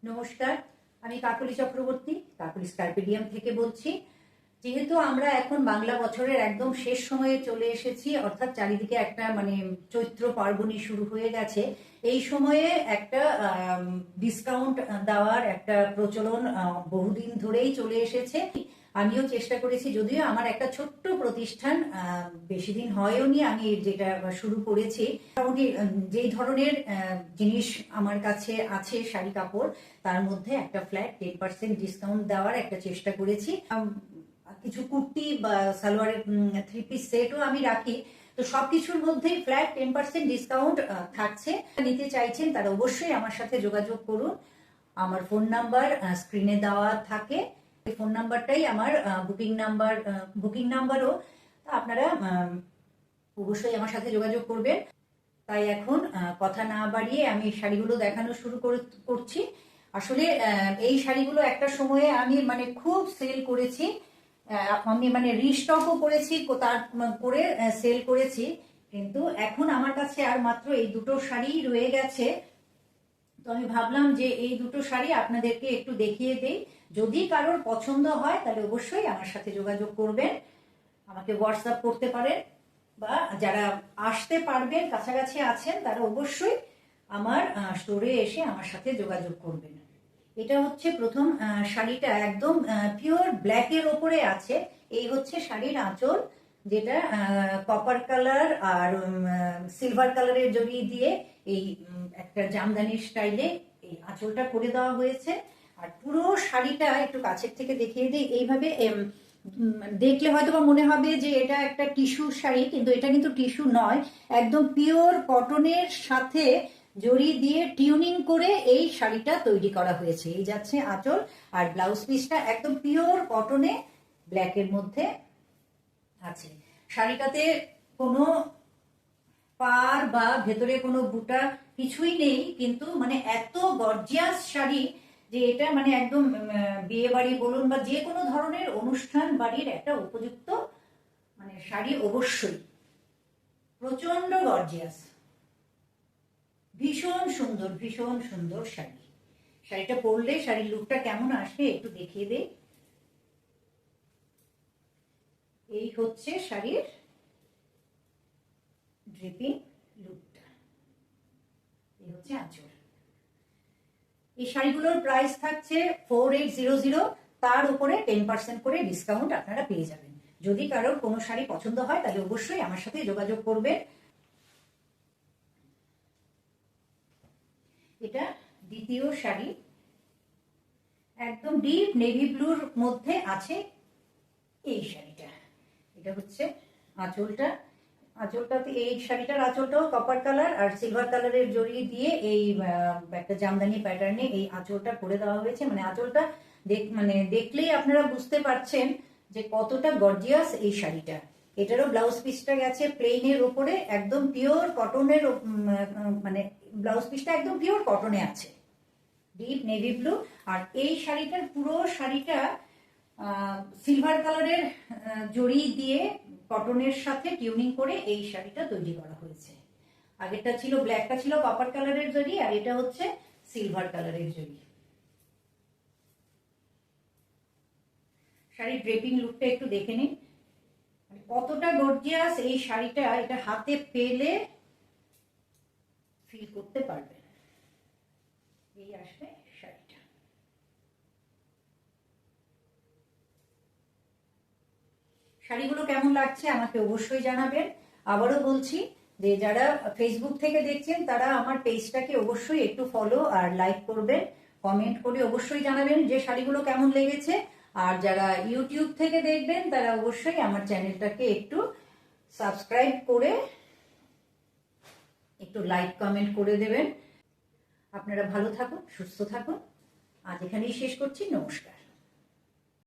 নমস্কার, আমি কাকলি চক্রবর্তী কাকলি স্কার্পিডিয়াম থেকে বলছি। যেহেতু আমরা এখন বাংলা বছরের একদম শেষ সময়ে চলে এসেছি, অর্থাৎ চারিদিকে একটা চৈত্র পার্বণী শুরু হয়ে গেছে, এই সময়ে একটা ডিসকাউন্ট দেওয়ার একটা প্রচলন বহুদিন ধরেই চলে এসেছে। আমিও চেষ্টা করেছি, যদিও আমার একটা ছোট্ট প্রতিষ্ঠান, বেশি দিন হয়ওনি আমি যেটা শুরু করেছি। মোটামুটি যেই ধরনের জিনিস আমার কাছে আছে শাড়ি কাপড়, তার মধ্যে একটা ফ্ল্যাট 10% ডিসকাউন্ট দেওয়ার একটা চেষ্টা করেছি। কিছু কুর্তি বা সালোয়ারের 3 পিস সেটও আমি রাখি। তো সবকিছুর মধ্যেই ফ্ল্যাট 10% ডিসকাউন্ট থাকছে। নিতে চাইছেন তারা অবশ্যই আমার সাথে যোগাযোগ করুন। আমার ফোন নাম্বার স্ক্রিনে দেওয়া থাকে। এই ফোন নাম্বারটাই আমার বুকিং নাম্বারও। আপনারা অবশ্যই আমার সাথে যোগাযোগ করবেন। তাই এখন কথা না বাড়িয়ে আমি শাড়িগুলো দেখানো শুরু করছি। আসলে এই শাড়িগুলো একটা সময়ে আমি খুব সেল করেছি, আমি রিস্টকও করেছি, তার করে সেল করেছি। কিন্তু এখন আমার কাছে আর মাত্র এই দুটো শাড়ি রয়ে গেছে। তো আমি ভাবলাম যে এই দুটো শাড়ি আপনাদেরকে একটু দেখিয়ে দেই। যদি কারোর পছন্দ হয় তাহলে অবশ্যই আমার সাথে যোগাযোগ করবেন, আমাকে হোয়াটসঅ্যাপ করতে পারেন, বা যারা আসতে পারবেন, কাছাকাছি আছেন, তারা অবশ্যই আমার স্টোরে এসে আমার সাথে যোগাযোগ করবেন। এটা হচ্ছে প্রথম শাড়িটা, একদম পিওর ব্ল্যাকের ওপরে আছে। এই হচ্ছে শাড়ির আঁচল, যেটা কপার কালার আর সিলভার কালারের জড়ি দিয়ে এই একটা জামদানি স্টাইলে এই আঁচলটা করে দেওয়া হয়েছে। আর পুরো শাড়িটা একটু কাছের থেকে দেখিয়ে দিই। এইভাবে দেখলে হয়তো বা মনে হবে যে এটা একটা টিস্যু শাড়ি, কিন্তু এটা কিন্তু টিস্যু নয়, একদম পিওর কটনের সাথে জড়ি দিয়ে টিউনিং করে এই শাড়িটা তৈরি করা হয়েছে। এই যাচ্ছে আঁচল, আর ব্লাউজ পিসটা একদম পিওর কটনে ব্ল্যাকের মধ্যে আছে। শাড়িটাতে কোনো পার বা ভেতরে কোনো বুটা কিছুই নেই, কিন্তু এত গর্জিয়াস শাড়ি যে এটা একদম বিয়ে বাড়ি বলুন বা যে কোনো ধরনের অনুষ্ঠান বাড়ির একটা উপযুক্ত শাড়ি। অবশ্যই প্রচন্ড গর্জিয়াস, ভীষণ সুন্দর, ভীষণ সুন্দর শাড়ি। শাড়িটা পরলে শাড়ির লুকটা কেমন আসে একটু দেখিয়ে দেই। এই হচ্ছে শাড়ির ড্রেপিং লুকটা, এই হচ্ছে আঁচল। এই শাড়িগুলোর প্রাইস থাকছে 4800, তার উপরে 10% করে ডিসকাউন্ট আপনারা পেয়ে যাবেন। যদি কারোর কোনো শাড়ি পছন্দ হয় তাহলে অবশ্যই আমার সাথে যোগাযোগ করবেন। এটা দ্বিতীয় শাড়ি, একদম ডিপ নেভি ব্লুর মধ্যে আছে এই শাড়িটা। এটা হচ্ছে আঁচলটাতে এই শাড়িটার আঁচলটাও কপার কালার আর সিলভার কালারের জড়ি দিয়ে এই একটা জামদানি প্যাটার্নে এই আঁচলটা করে দেওয়া হয়েছে। আঁচলটা দেখলেই আপনারা বুঝতে পারছেন যে কতটা গর্জিয়াস এই শাড়িটা। এটারও ব্লাউজ পিসটা গেছে প্লেনের ওপরে, একদম পিওর কটনের, ব্লাউজ পিসটা একদম পিওর কটনে আছে, ডিপ নেভি ব্লু। আর এই শাড়িটার পুরো শাড়িটা সিলভার কালারের জড়ি দিয়ে কটনের সাথে টিউনিং করে এই শাড়িটা তৈরি করা হয়েছে। আগেরটা ছিল ব্ল্যাকটা ছিল কপার কালারের জড়ি, আর এটা হচ্ছে সিলভার কালারের জড়ি। শাড়ির ড্রেপিং লুকটা একটু দেখে নিন, কতটা গর্জিয়াস এই শাড়িটা। এটা হাতে পেলে ফিল করতে পারবেন। এই আসবে শাড়িটা। শাড়িগুলো কেমন লাগছে আমাকে অবশ্যই জানাবেন। আবারও বলছি যে যারা ফেসবুক থেকে দেখছেন তারা আমার পেজটাকে অবশ্যই একটু ফলো আর লাইক করবেন, কমেন্ট করে অবশ্যই জানাবেন যে শাড়িগুলো কেমন লেগেছে। আর যারা ইউটিউব থেকে দেখবেন তারা অবশ্যই আমার চ্যানেলটাকে একটু সাবস্ক্রাইব করে একটু লাইক কমেন্ট করে দেবেন। আপনারা ভালো থাকুন, সুস্থ থাকুন। আজ এখানেই শেষ করছি। নমস্কার।